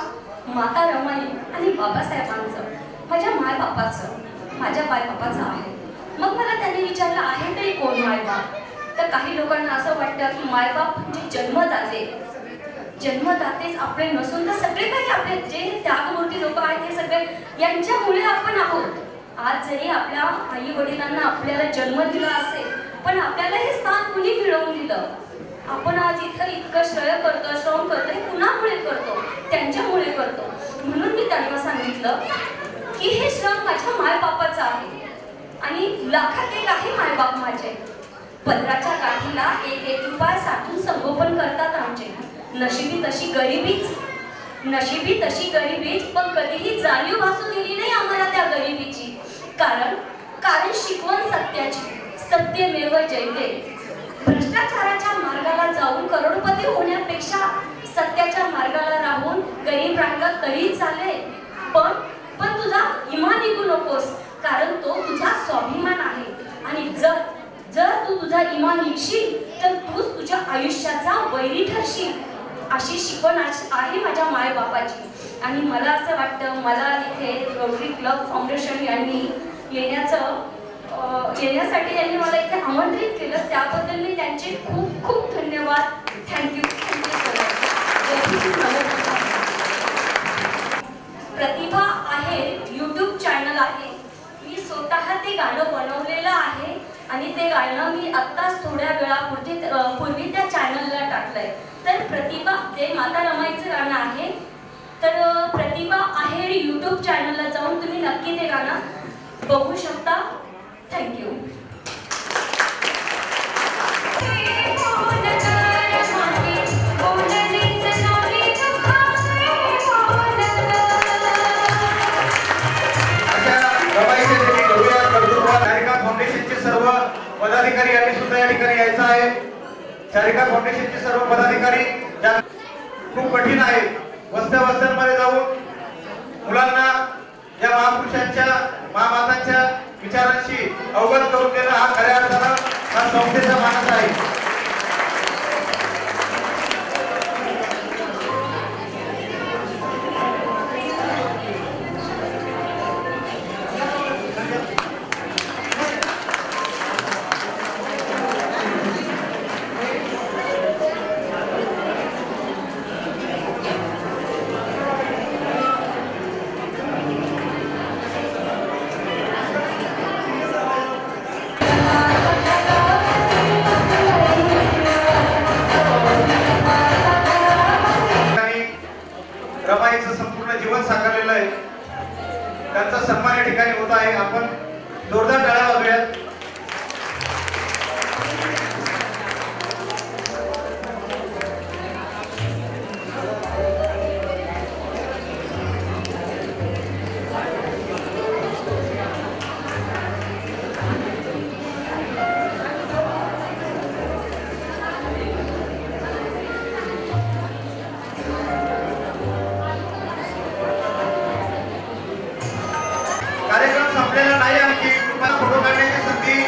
माता रमाई आणि बाबासाहेबांचं, माझ्या मायबापाचं, माझ्या बायबापाचं आहे. मग मला त्यांनी विचारलं, आहे तरी कोण मायबाप? तर काही लोकांना असं वाटतं की मायबाप म्हणजे जन्मदातेच आपले नसून तर सगळे काही आपले जे त्यागमूर्ती लोक आहेत हे सगळे यांच्यामुळे आपण आहोत. आज जरी आपल्या आई वडिलांना आपल्याला जन्म दिला असेल, पण आपल्याला हे स्थान कुणी मिळवून दिलं? आपण आज इथं इतकं श्रेय करतो, श्रम करतो, हे कुणामुळे करतो? त्यांच्यामुळे करतो. म्हणून मी त्यांना सांगितलं की हे श्रम माझ्या मायबापाचं आहे आणि लाखात एक आहे मायबाप माझे. पदराच्या गाठीला 1-1 रुपया साठून संगोपन करतात आमचे. नशिबी तशी गरिबीच, पण कधीही जाणीव भासू दिली नाही आम्हाला त्या गरिबीची. कारण शिकवण सत्याची, सत्यमेव जयते. भ्रष्टाचाराच्या मार्गाला जाऊन करोडपती होण्यापेक्षा सत्याच्या मार्गाला राहून गरीब राहिला तरी चालेल, पण तुझा इमान निघू नकोस, कारण तो तुझा स्वाभिमान आहे. आणि जर तू तुझा इमान निघशील तर तूच तुझ्या आयुष्याचा वैरी ठरशील. अशी शिकवण आहे माझ्या मायबापाची. आणि मला असं वाटतं, मला इथे रोटरी क्लब फाउंडेशन यांनी येण्यासाठी यांनी मला इथे आमंत्रित केलं, त्याबद्दल मी त्यांचे खूप खूप धन्यवाद. Thank you sir. प्रतिभा आहे यूट्यूब चॅनल आहे. मी स्वतः ते गाणं बनवलेलं आहे आणि ते गाणं मी आत्ताच थोड्या वेळापूर्वी त्या चॅनलला टाकलंय. तर प्रतिभा, ते माता रमाईचं गाणं आहे, तर प्रतिभा आहेर यूट्यूब चॅनलला जाऊन तुम्ही नक्की ते गाणं बघू शकता. थँक्यू. फाउंडेशनचे सर्व पदाधिकारी यांनी सुद्धा या ठिकाणी यायचं आहे. चारिका फाउंडेशनचे सर्व पदाधिकारी खूप कठीण आहे. वस्त्यांमध्ये जाऊन मुलांना या महापुरुषांच्या, महामातांच्या विचारांशी अवगत करून देणं हा खऱ्या अर्थानं हा संस्थेचा मानस आहे. रमाईचं संपूर्ण जीवन साकारलेलं आहे. त्यांचा सन्मान या ठिकाणी होत आहे. आपण जोरदार टाळ्या वाजवूयात. कार्यक्रम संपलेला नाही. आणखी तुम्हाला फोटो काढण्याची संधी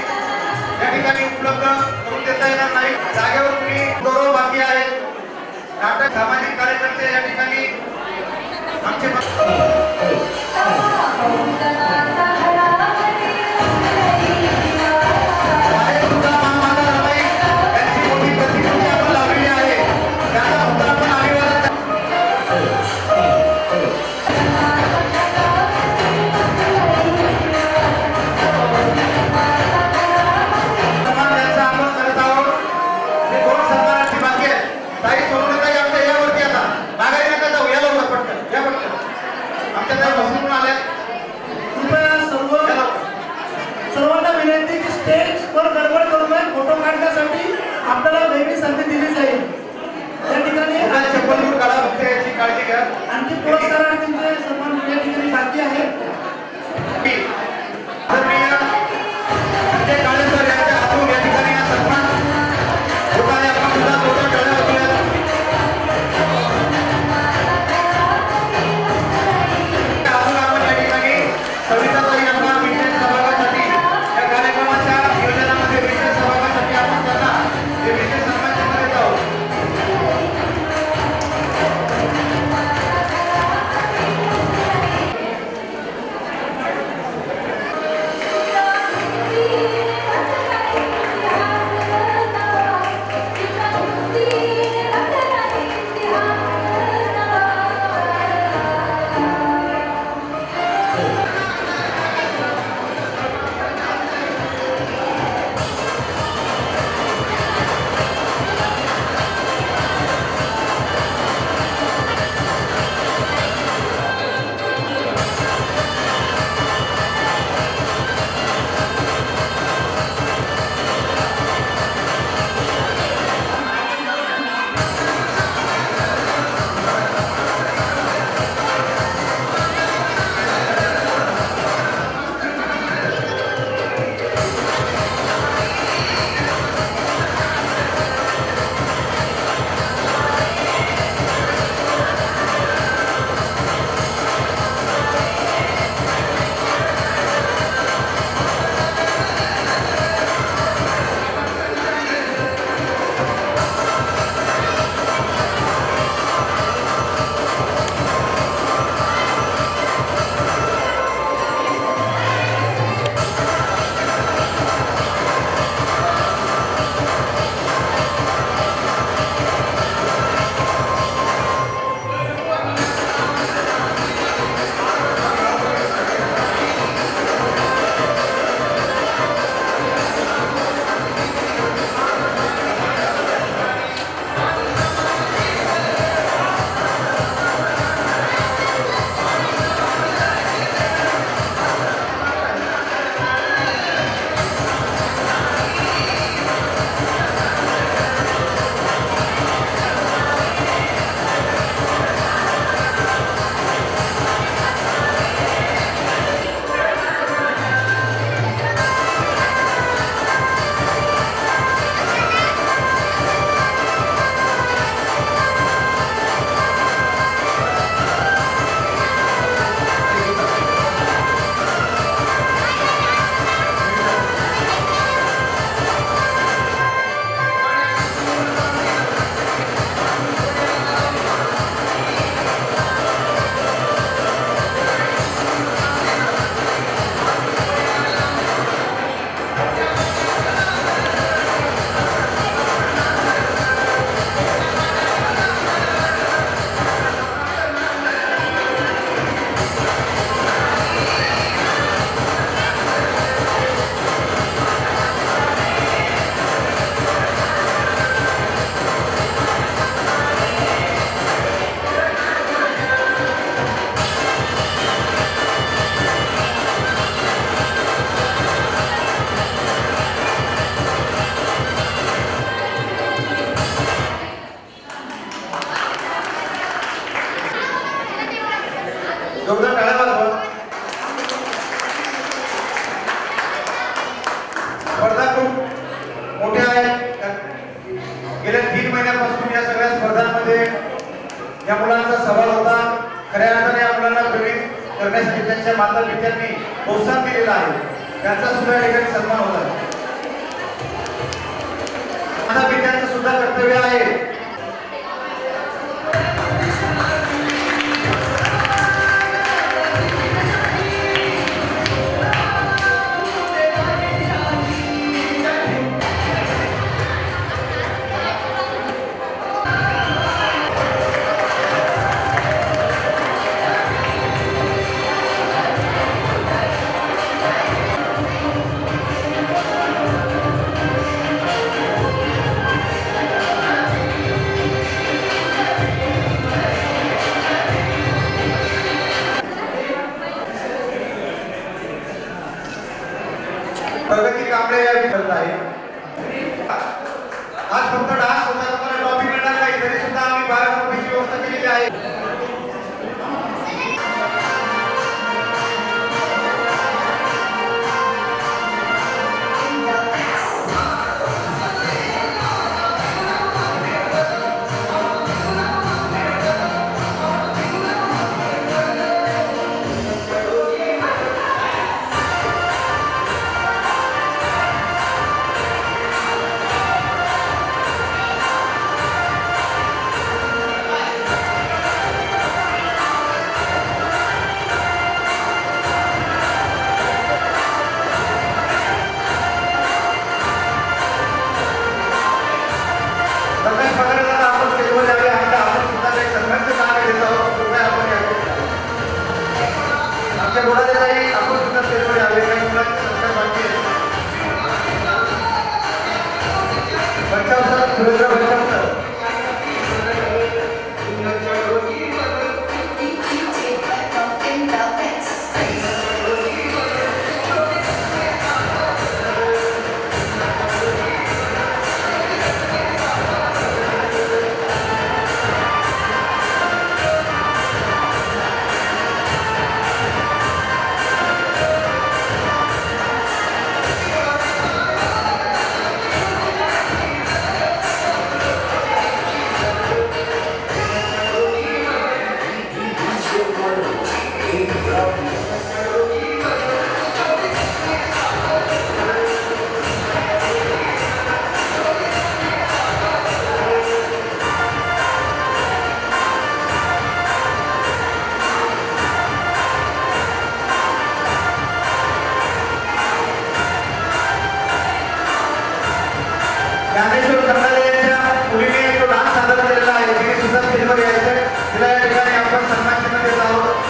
या ठिकाणी उपलब्ध करून देता येणार नाही. जागेवर तुम्ही गौरव बाकी आहेत. नाटक, सामाजिक कार्यकर्ते या ठिकाणी आमचे महामाता रमाई यांची मोठी प्रतिकृती अर्चना बसून आल्या. कृपया सर्वांना विनंती की स्टेजवर गडबड करू नये. फोटो काढण्यासाठी आपल्याला वेगळी संधी दिली जाईल. या ठिकाणी चप्पल काढा फक्त याची काळजी घ्या. आणखी पुरस्कारार्थींचे सन्मान या ठिकाणी बाकी आहे. संजय काळेकर यांच्या हातून या ठिकाणी हा सन्मान होत आहे. आपण सुद्धा थोडं टाळ्या वाजवूया. अजून आपण या ठिकाणी सविताताई यांना विशेष सहभागासाठी या कार्यक्रमाच्या नियोजनामध्ये विशेष सहभागासाठी आपण त्यांना हे विशेष सन्मान देत आहोत. जोरदार टाळ्या वाजवा. स्पर्धा खूप मोठ्या आहेत. गेल्या 3 महिन्यापासून या सगळ्या स्पर्धांमध्ये या मुलांचा सहभाग होता. खऱ्या अर्थाने या मुलांना प्रेरित करण्यासाठी त्यांच्या माता पित्यांनी प्रोत्साहन दिलेलं आहे. त्यांचा सुद्धा या ठिकाणी सन्मान होता. माता पित्यांचं सुद्धा कर्तव्य आहे VIP करत आहे. आज फक्त डान्स होता, तुम्हाला ट्रॉफी मिळणार नाही, तरी सुद्धा आम्ही 12 रुपयाची व्यवस्था केलेली आहे. ज्ञानेश्वर कर्नाले यांच्या मुलीने जो डान्स सादर केलेला आहे, तिने सुद्धा स्टेजवर यायचं. तिला या ठिकाणी आपण सन्मान देत आहोत.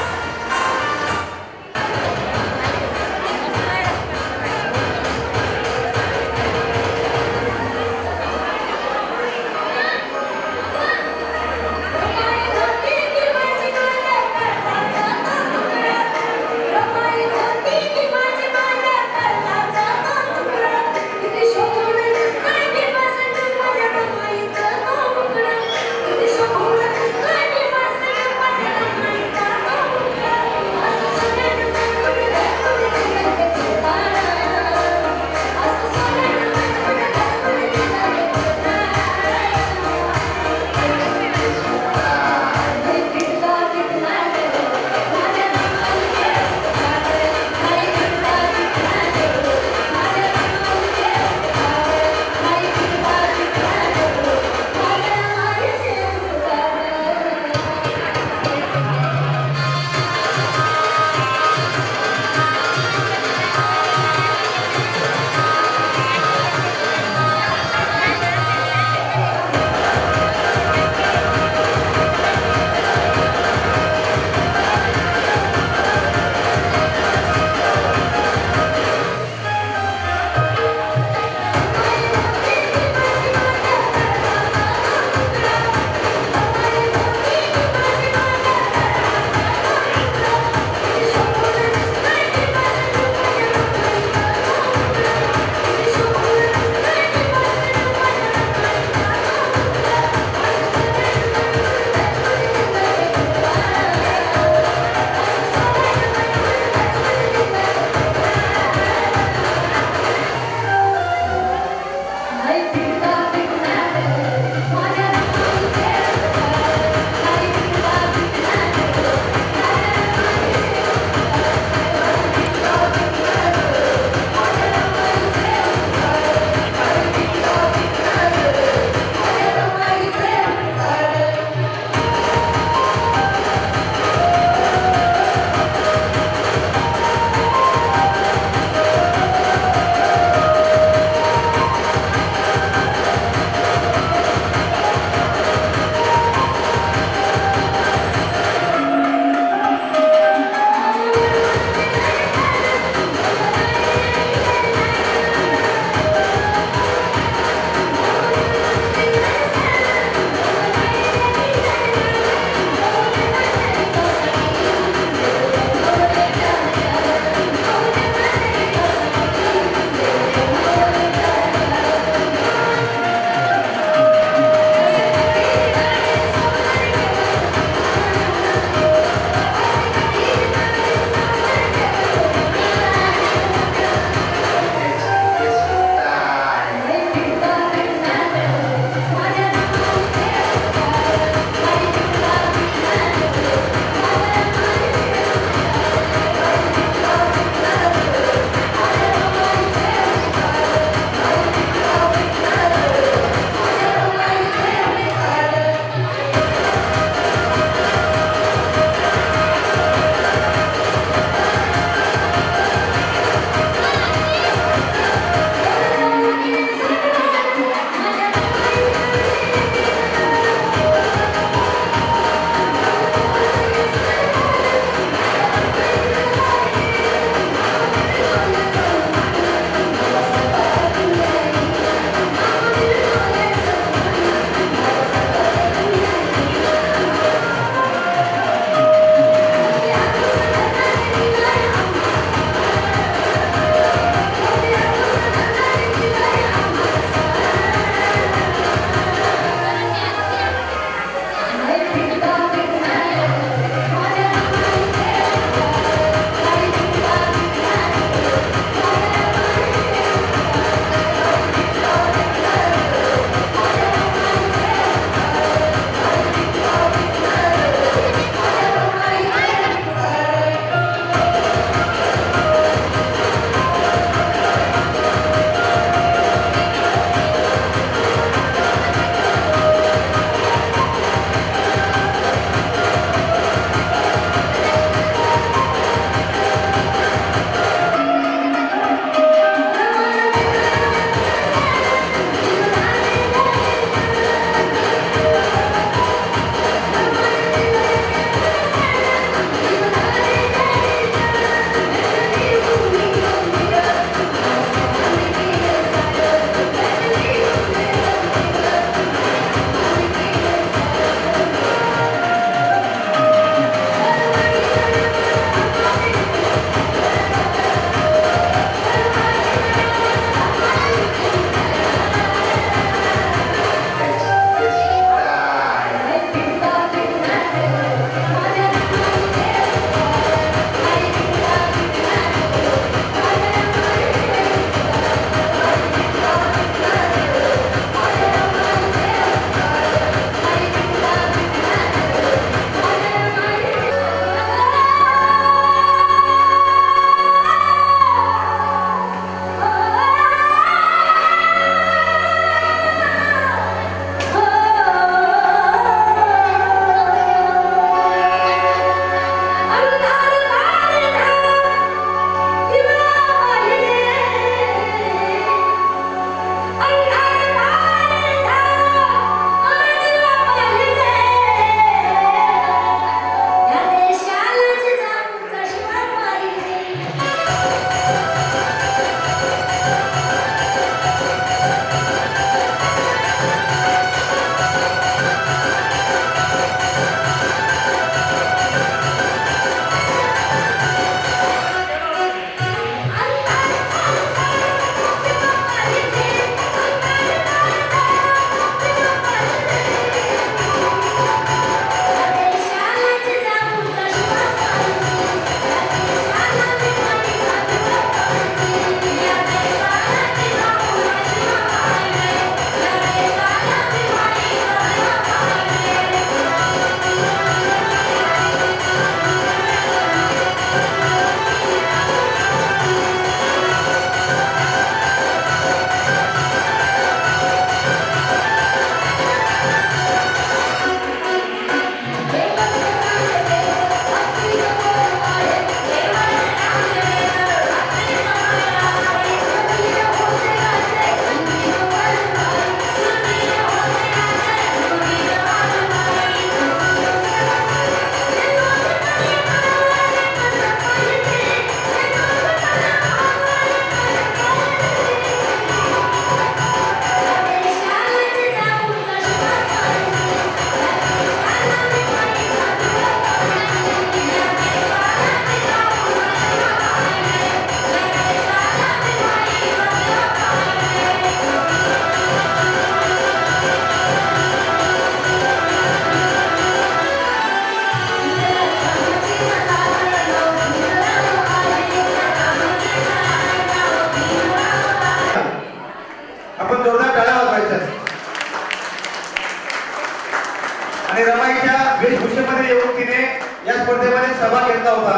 सहभाग घेतला होता.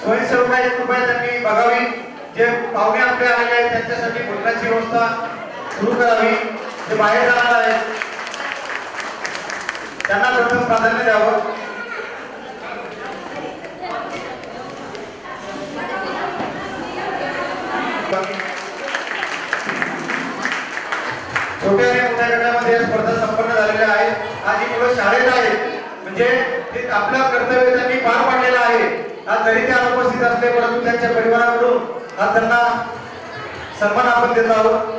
स्वयंसेवक एक कृपया त्यांनी बघावी. जे पाहुणे आपले आलेले आहेत त्यांच्यासाठी भोजनाची व्यवस्था सुरू करावी. जे बाहेर जाणार आहेत त्यांना प्रथम प्राधान्य द्यावं. छोट्या आणि मोठ्या गटामध्ये या स्पर्धा संपन्न झालेल्या आहेत. आज ही मुलं शाळेत आहेत म्हणजे ते आपलं कर्तव्य त्यांनी पार पाडलेलं आहे. आज जरी ते अनुपस्थित असले परंतु त्यांच्या परिवाराकडून आज त्यांना सन्मान आपण देत आहोत.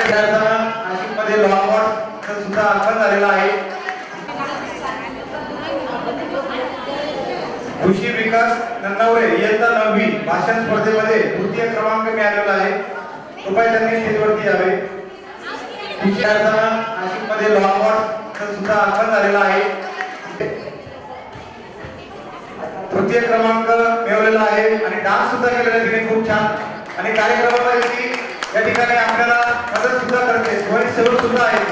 नाशिकमध्ये लॉंगवॉट सुद्धा आगमन झालेला आहे. कृषी विकास नन्नावरे इयत्ता 9वी भाषण स्पर्धेमध्ये तृतीय क्रमांक मिळालेला आहे. कृपया त्यांनी स्टेजवरती यावे. नाशिकमध्ये लॉंगवॉट सुद्धा आगमन झालेला आहे. तृतीय क्रमांक मिळवलेला आहे आणि डान्स सुद्धा केलेला तिने खूप छान. आणि कार्यक्रमामध्ये या ठिकाणी आपल्याला मदत सुद्धा करते. स्वयंसेवक सुद्धा आहे.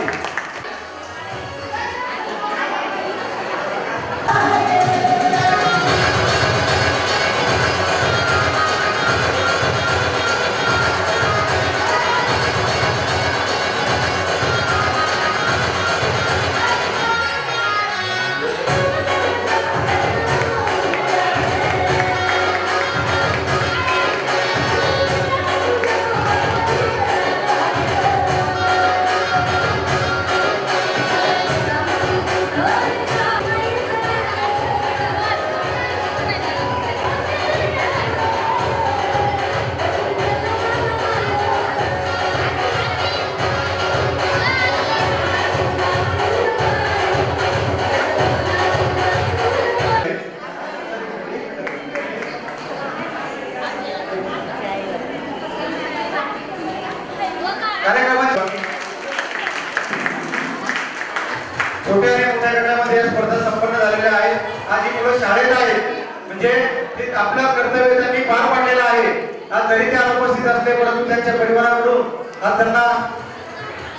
गटामध्ये या स्पर्धा संपन्न झालेल्या आहेत. आज ही मुलं शाळेत आहेत म्हणजे ते आपलं कर्तव्य त्यांनी पार पाडलेलं आहे. आज जरी ते अनुपस्थित असले परंतु त्यांच्या परिवाराकडून आज त्यांना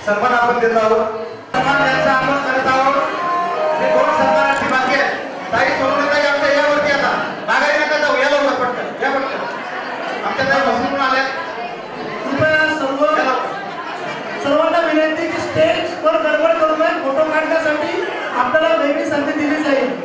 सन्मान आपण देत आहोत. सन्मान त्यांचा आपण करत आहोत. हे 2 सन्मानाची बाकी आहे. ताई सोनूताई आमच्या यावरती आता माघारी नका जाऊ, या लवकर पटकन या पटकन. आमच्या ताई बसून आल्या. कृपया सर्वांना विनंती की स्टेजवर गडबड करू नये. फोटो काढण्यासाठी आपल्याला वेगळी संधी दिली जाईल.